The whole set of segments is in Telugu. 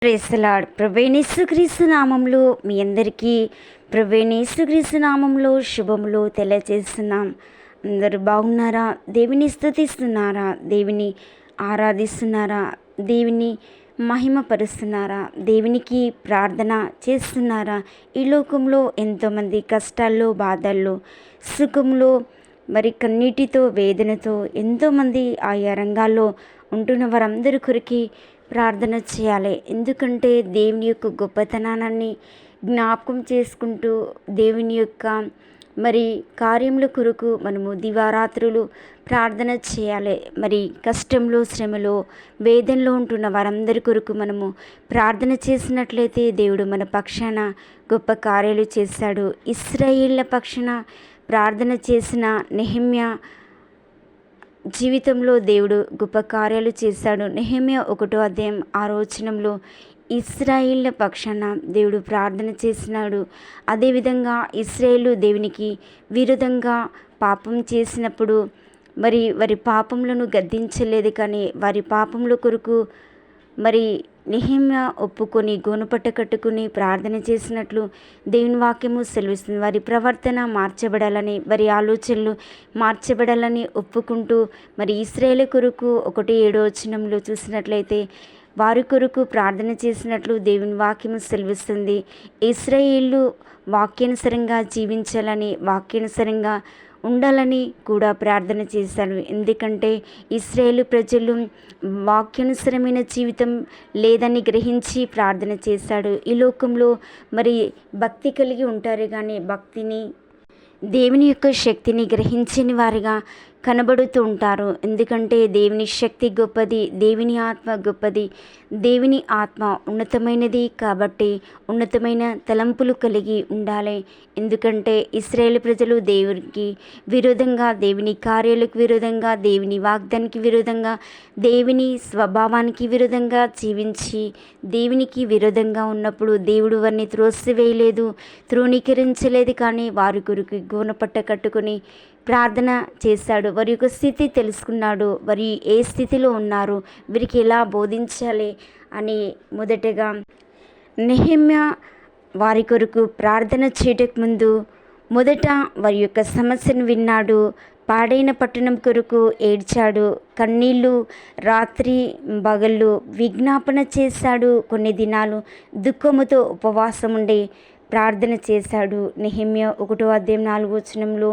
Praise the lord. ప్రభువైన యేసుక్రీస్తు నామంలో మీ అందరికీ ప్రభువైన యేసుక్రీస్తు నామంలో శుభములు తెలియజేస్తున్నాం. అందరూ బాగున్నారా? దేవుని స్తుతిస్తున్నారా? దేవుని ఆరాధిస్తున్నారా? దేవుని మహిమపరుస్తున్నారా? దేవునికి ప్రార్థన చేస్తున్నారా? ఈ లోకంలో ఎంతోమంది కష్టాల్లో, బాధల్లో, సుఖంలో, మరి కన్నీటితో, వేదనతో ఎంతోమంది ఆయా రంగాల్లో ఉంటున్న వారందరి కొరికి ప్రార్థన చేయాలి. ఎందుకంటే దేవుని యొక్క గొప్పతనాన్ని జ్ఞాపకం చేసుకుంటూ దేవుని యొక్క మరి కార్యముల కొరకు మనము దివారాత్రులు ప్రార్థన చేయాలి. మరి కష్టంలో, శ్రమలో, వేదనలో ఉంటున్న వారందరి కొరకు మనము ప్రార్థన చేసినట్లయితే దేవుడు మన పక్షాన గొప్ప కార్యాలు చేశాడు. ఇశ్రాయేళ్ల పక్షాన ప్రార్థన చేసిన నెహెమ్యా జీవితంలో దేవుడు గొప్ప కార్యాలు చేశాడు. నెహెమ్యా 1వ అధ్యాయం 6వ వచనంలో ఇశ్రాయేళ్ల పక్షాన దేవుడు ప్రార్థన చేసినాడు. అదేవిధంగా ఇశ్రాయేలు దేవునికి విరుద్ధంగా పాపం చేసినప్పుడు మరి వారి పాపములను గద్దించలేదు, కానీ వారి పాపముల కొరకు మరి నెహెమ్యా ఒప్పుకొని గోనపట్ట కట్టుకుని ప్రార్థన చేసినట్లు దేవుని వాక్యము సెలవిస్తుంది. వారి ప్రవర్తన మార్చబడాలని, వారి ఆలోచనలు మార్చబడాలని ఒప్పుకుంటూ మరి ఇశ్రాయేలు కొరకు 1:7 వచనంలో చూసినట్లయితే వారి కొరకు ప్రార్థన చేసినట్లు దేవుని వాక్యము సెలవిస్తుంది. ఇశ్రాయేలు వాక్యానుసారంగా జీవించాలని, వాక్యానుసారంగా ఉండాలని కూడా ప్రార్థన చేశాను. ఎందుకంటే ఇశ్రాయేలు ప్రజలు వాక్యానుసరమైన జీవితం లేదని గ్రహించి ప్రార్థన చేశాడు. ఈ లోకంలో మరి భక్తి కలిగి ఉంటారు, కానీ భక్తిని, దేవుని యొక్క శక్తిని గ్రహించని వారిగా కనబడుతూ ఉంటారు. ఎందుకంటే దేవుని శక్తి గొప్పది, దేవుని ఆత్మ గొప్పది, దేవుని ఆత్మ ఉన్నతమైనది. కాబట్టి ఉన్నతమైన తలంపులు కలిగి ఉండాలి. ఎందుకంటే ఇశ్రాయేల్ ప్రజలు దేవునికి విరోధంగా, దేవుని కార్యాలకు విరోధంగా, దేవుని వాగ్దానికి విరోధంగా, దేవుని స్వభావానికి విరోధంగా జీవించి దేవునికి విరోధంగా ఉన్నప్పుడు దేవుడు వారిని త్రోసివేయలేదు, తృణీకరించలేదు, కానీ వారి కొరకు గోనపట్ట కట్టుకొని ప్రార్థన చేశాడు. వారి యొక్క స్థితి తెలుసుకున్నాడు. వారి ఏ స్థితిలో ఉన్నారు, వీరికి ఎలా బోధించాలి అని మొదటగా నెహెమ్యా వారి కొరకు ప్రార్థన చేయటకు ముందు మొదట వారి యొక్క సమస్యను విన్నాడు. పాడైన పట్టణం కొరకు ఏడ్చాడు. కన్నీళ్ళు రాత్రి పగళ్ళు విజ్ఞాపన చేశాడు. కొన్ని దినాలు దుఃఖముతో ఉపవాసం ఉండి ప్రార్థన చేశాడు. నెహెమ్యా 1వ అధ్యాయం 4వ వచనంలో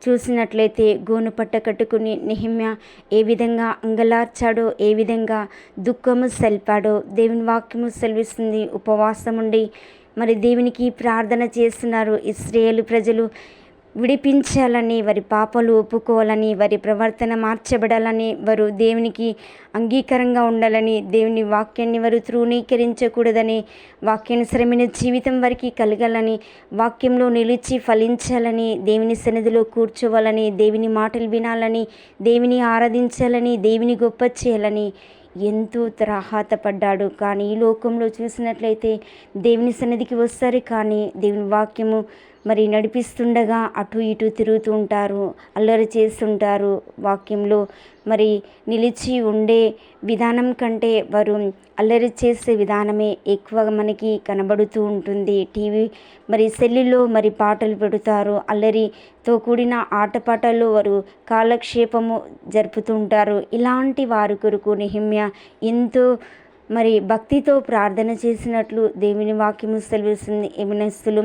చూసినట్లయితే గోనుపట్ట కట్టుకుని నెహెమ్యా ఏ విధంగా అంగలార్చాడో, ఏ విధంగా దుఃఖము సెల్పాడో దేవుని వాక్యము సెలవిస్తుంది. ఉపవాసం ఉండి మరి దేవునికి ప్రార్థన చేస్తున్నారు. ఇశ్రాయేలు ప్రజలు విడిపించాలని, వారి పాపాలు ఒప్పుకోవాలని, వారి ప్రవర్తన మార్చబడాలని, వారు దేవునికి అంగీకారంగా ఉండాలని, దేవుని వాక్యాన్ని వారు తృణీకరించకూడదని, వాక్యానుసరమైన జీవితం వారికి కలగాలని, వాక్యంలో నిలిచి ఫలించాలని, దేవుని సన్నిధిలో కూర్చోవాలని, దేవుని మాటలు వినాలని, దేవుని ఆరాధించాలని, దేవుని గొప్ప చేయాలని ఎంతో త్రాహాతపడ్డాడు. కానీ ఈ లోకంలో చూసినట్లయితే దేవుని సన్నిధికి వస్తారు, కానీ దేవుని వాక్యము మరి నడిపిస్తుండగా అటు ఇటు తిరుగుతూ ఉంటారు, అల్లరి చేస్తుంటారు. వాక్యంలో మరి నిలిచి ఉండే విధానం కంటే వారు అల్లరి చేసే విధానమే ఎక్కువగా మనకి కనబడుతూ ఉంటుంది. టీవీ మరి సెల్లులో మరి పాటలు పెడతారు. అల్లరితో కూడిన ఆటపాటల్లో వారు కాలక్షేపము జరుపుతూ ఉంటారు. ఇలాంటి వారి కొరకు నెహెమ్యా ఎంతో మరి భక్తితో ప్రార్థన చేసినట్లు దేవుని వాక్యము సెలవిస్తుంది. యవనస్తులు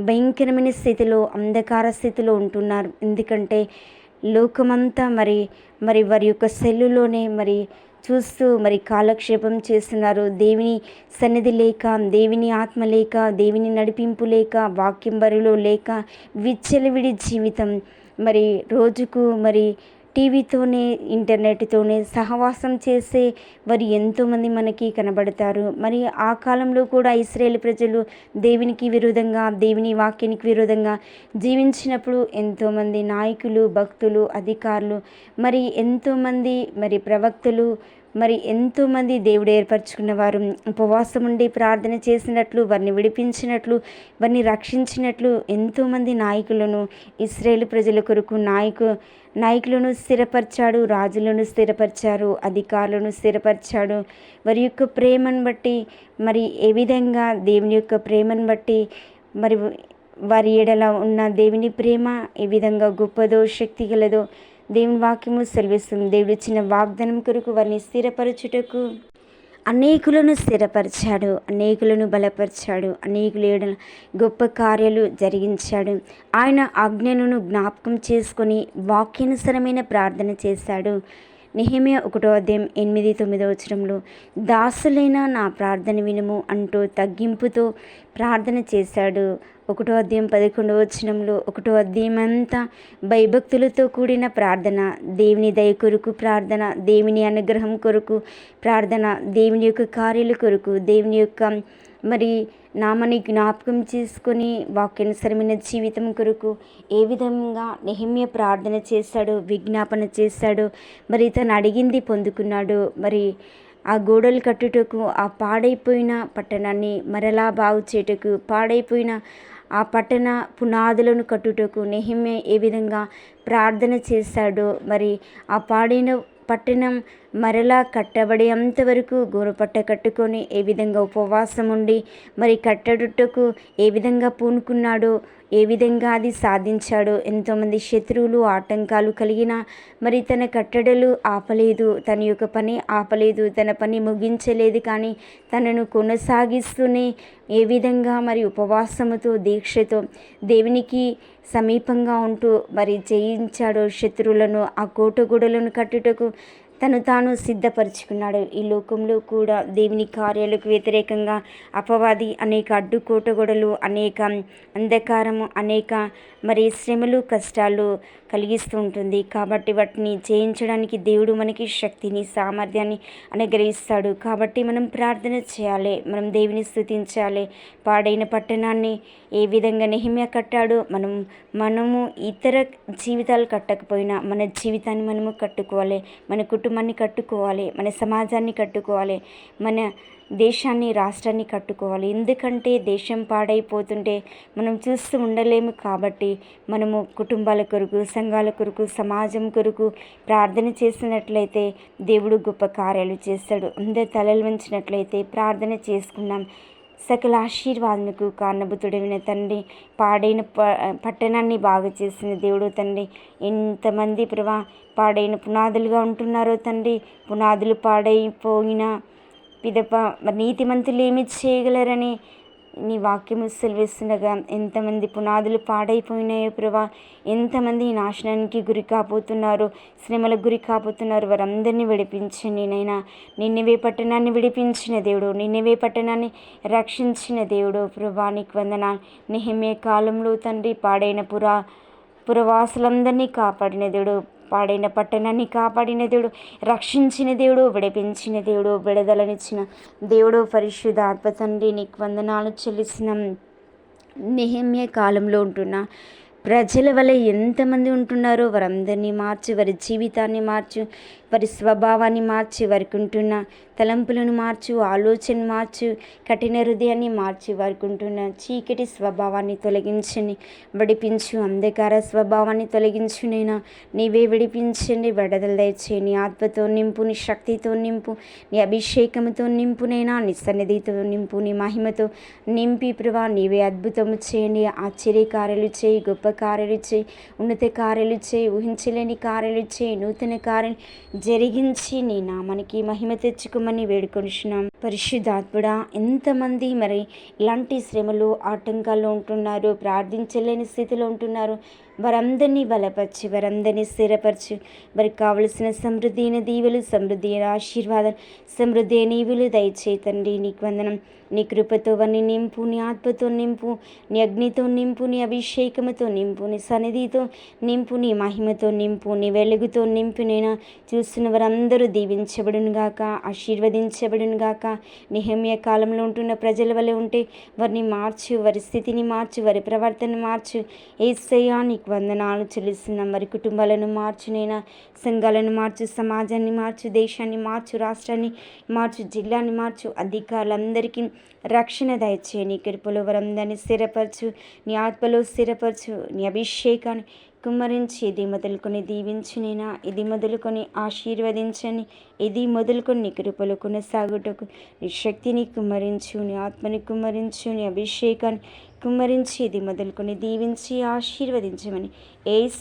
భయంకరమైన స్థితిలో, అంధకార స్థితిలో ఉంటున్నారు. ఎందుకంటే లోకమంతా మరి వారి యొక్క సెల్లులోనే మరి చూస్తూ మరి కాలక్షేపం చేస్తున్నారు. దేవుని సన్నిధి లేక, దేవుని ఆత్మ లేక, దేవుని నడిపింపు లేక, వాక్యం బరిలో లేక విచ్చలవిడి జీవితం. మరి రోజుకు మరి టీవీతోనే, ఇంటర్నెట్తోనే సహవాసం చేసే వారు ఎంతోమంది మనకి కనబడతారు. మరి ఆ కాలంలో కూడా ఇశ్రాయేలు ప్రజలు దేవునికి విరోధంగా, దేవుని వాక్యానికి విరోధంగా జీవించినప్పుడు ఎంతోమంది నాయకులు, భక్తులు, అధికారులు, మరి ఎంతోమంది మరి ప్రవక్తలు మరి ఎంతోమంది దేవుడు ఏర్పరచుకున్న వారు ఉపవాసం ఉండి ప్రార్థన చేసినట్లు, వారిని విడిపించినట్లు, వారిని రక్షించినట్లు ఎంతోమంది నాయకులను, ఇశ్రాయేలు ప్రజల కొరకు నాయకులను స్థిరపరిచాడు, రాజులను స్థిరపరిచారు, అధికారులను స్థిరపరిచాడు. వారి యొక్క ప్రేమను బట్టి, మరి ఏ విధంగా దేవుని యొక్క ప్రేమను బట్టి, మరి వారి ఎడల ఉన్న దేవుని ప్రేమ ఏ విధంగా గొప్పదో శక్తి గలదో దేవుని వాక్యము సెలవిస్తుంది. దేవుడు ఇచ్చిన వాగ్దానం కొరకు వారిని స్థిరపరచుటకు అనేకులను స్థిరపరిచాడు, అనేకులను బలపరిచాడు, అనేకుల ఎడల గొప్ప కార్యాలు జరిగించాడు. ఆయన ఆజ్ఞలను జ్ఞాపకం చేసుకొని వాక్యానుసరమైన ప్రార్థన చేశాడు. నెహెమ్యా 1:8-9 దాసులైన నా ప్రార్థన వినుము అంటూ తగ్గింపుతో ప్రార్థన చేశాడు. 1:11 ఒకటో అధ్యాయం అంతా భయభక్తులతో కూడిన ప్రార్థన, దేవుని దయ కొరకు ప్రార్థన, దేవుని అనుగ్రహం కొరకు ప్రార్థన, దేవుని యొక్క కార్యాల కొరకు, దేవుని యొక్క మరి నామని జ్ఞాపకం చేసుకొని వాక్యానుసరమైన జీవితం కొరకు ఏ విధంగా నెహెమ్యా ప్రార్థన చేశాడో, విజ్ఞాపన చేశాడో, మరి తను అడిగింది పొందుకున్నాడు. మరి ఆ గోడలు కట్టుటకు, ఆ పాడైపోయిన పట్టణాన్ని మరలా బాగు చేయుటకు, పాడైపోయిన ఆ పట్టణ పునాదులను కట్టుటకు నెహెమ్యా ఏ విధంగా ప్రార్థన చేశాడో, మరి ఆ పాడైన పట్టణం మరలా కట్టబడి అంతవరకు గోనపట్ట కట్టుకొని ఏ విధంగా ఉపవాసం ఉండి మరి కట్టడుటకు ఏ విధంగా పూనుకున్నాడో, ఏ విధంగా అది సాధించాడో. ఎంతోమంది శత్రువులు ఆటంకాలు కలిగిన మరి తన కట్టడలు ఆపలేదు, తన యొక్క పని ఆపలేదు, తన పని ముగించలేదు, కానీ తనను కొనసాగిస్తూనే ఏ విధంగా మరి ఉపవాసముతో దీక్షతో దేవునికి సమీపంగా ఉంటూ మరి జయించాడో శత్రువులను, ఆ కోటగూడలను కట్టుటకు తను తాను సిద్ధపరుచుకున్నాడు. ఈ లోకంలో కూడా దేవుని కార్యాలకు వ్యతిరేకంగా అపవాది అనేక అడ్డుకోటగొడలు, అనేక అంధకారము, అనేక మరి శ్రమలు, కష్టాలు కలిగిస్తూ ఉంటుంది. కాబట్టి వాటిని జయించడానికి దేవుడు మనకి శక్తిని, సామర్థ్యాన్ని అనుగ్రహిస్తాడు. కాబట్టి మనం ప్రార్థన చేయాలి, మనం దేవుని స్తుతించాలి. పాడైన పట్టణాన్ని ఏ విధంగా నెహెమ్యా కట్టాడో మనము ఇతర జీవితాలు కట్టకపోయినా మన జీవితాన్ని మనము కట్టుకోవాలి, మన కుటుంబాన్ని కట్టుకోవాలి, మన సమాజాన్ని కట్టుకోవాలి, మన దేశాన్ని, రాష్ట్రాన్ని కట్టుకోవాలి. ఎందుకంటే దేశం పాడైపోతుంటే మనం చూస్తూ ఉండలేము. కాబట్టి మనము కుటుంబాల కొరకు, సంఘాల కొరకు, సమాజం కొరకు ప్రార్థన చేసినట్లయితే దేవుడు గొప్ప కార్యాలు చేస్తాడు. అందరి తలలు వంచినట్లయితే ప్రార్థన చేసుకున్నాం. సకల ఆశీర్వాదములకు కారణభూతుడైన తండ్రి, పాడైన పట్టణాన్ని బాగు చేసిన దేవుడు తండ్రి, ఎంతమంది పాడైన పునాదులుగా ఉంటున్నారో తండ్రి, పునాదులు పాడైపోయిన పిదప నీతిమంతులు ఏమి చేయగలరని నీ వాక్యము సెలవిస్తుండగా ఎంతమంది పునాదులు పాడైపోయినాయో ప్రభా, ఎంతమంది నాశనానికి గురి కాబోతున్నారు, శ్రమలకు గురి కాబోతున్నారు, వారందరినీ విడిపించండి నైనా. నిన్నవే పట్టణాన్ని విడిపించిన దేవుడు, నిన్నవే పట్టణాన్ని రక్షించిన దేవుడు ప్రభా, నీకు వందనాలు. నెహెమ్యా కాలంలో తండ్రి పాడైన పురవాసులందరినీ కాపాడిన దేవుడు, పాడైన పట్టణాన్ని కాపాడిన దేవుడు, రక్షించిన దేవుడు, విడిపించిన దేవుడు, విడుదలనిచ్చిన దేవుడు, పరిశుద్ధాత్మ తండ్రి నీకు వందనాలు చెల్లిస్తున్నాం. నెహెమ్యా కాలంలో ఉంటున్న ప్రజల వల్ల ఎంతమంది ఉంటున్నారో వారందరినీ మార్చి, వారి జీవితాన్ని మార్చు, వారి స్వభావాన్ని మార్చి, వారికి ఉంటున్న తలంపులను మార్చు, ఆలోచన మార్చు, కఠిన హృదయాన్ని మార్చి, వారికి ఉంటున్న చీకటి స్వభావాన్ని తొలగించండి, విడిపించు, అంధకార స్వభావాన్ని తొలగించునైనా నీవే విడిపించండి, విడుదల దయచేయి. నీ ఆత్మతో నింపు, నీ శక్తితో నింపు, నీ అభిషేకంతో నింపునైనా, నీ సన్నిధితో నింపు, నీ మహిమతో నింపి ప్రభా, నీవే అద్భుతము చేయండి, ఆశ్చర్య కార్యాలు చేయి, గొప్ప కార్యాలు చేయి, ఉన్నత కార్యాలు చేయి, ఊహించలేని కార్యాలు చేయి, నూతన కార్యాలు జరిగించి నీ నామానికి మహిమ తెచ్చుకోమని వేడుకొనిచున్నాం. పరిశుద్ధాత్ముడా, ఎంతమంది మరి ఇలాంటి శ్రమలు, ఆటంకాల్లో ఉంటున్నారు, ప్రార్థించలేని స్థితిలో ఉంటున్నారు, వారందరినీ బలపరిచి, వారందరినీ స్థిరపరిచి, వారికి కావలసిన సమృద్ధి అయిన దీవెలు, సమృద్ధి అయిన ఆశీర్వాదం, సమృద్ధి అయిన ఈవులు దయచేయి తండ్రి. నీకు వందనం. నీ కృపతో వారిని నింపు, నీ ఆత్మతో నింపు, నీ అగ్నితో నింపు, నీ అభిషేకముతో నింపు, నీ సన్నిధితో నింపు, నీ మహిమతో నింపు, నీ వెలుగుతో నింపు. నేను చూస్తున్న వారందరూ దీవించబడును గాక, ఆశీర్వదించబడును గాక. నెహెమ్యా కాలంలో ఉంటున్న ప్రజల వలె ఉంటే వారిని మార్చు, వారి స్థితిని మార్చు, వారి ప్రవర్తన మార్చు. యేసయ్యా నీకు వందనాలు చెల్లిస్తున్నాం. వారి కుటుంబాలను మార్చు నైనా, సంఘాలను మార్చు, సమాజాన్ని మార్చు, దేశాన్ని మార్చు, రాష్ట్రాన్ని మార్చు, జిల్లాని మార్చు, అధికారులందరికీ రక్షణ దయచేయి. నీ కృపలో వారందరినీ స్థిరపరచు, నీ ఆత్మలో స్థిరపరచు, నీ అభిషేకాన్ని కుమ్మరించి ఇది మొదలుకొని దీవించునైనా, ఇది మొదలుకొని ఆశీర్వదించని, ఇది మొదలుకొని నీ కృపలో కొనసాగుటకు నీ శక్తిని కుమ్మరించు, నీ ఆత్మని కుమ్మరించు, నీ అభిషేకాన్ని కుమ్మరించి ఇది మొదలుకొని దీవించి ఆశీర్వదించమని యేసు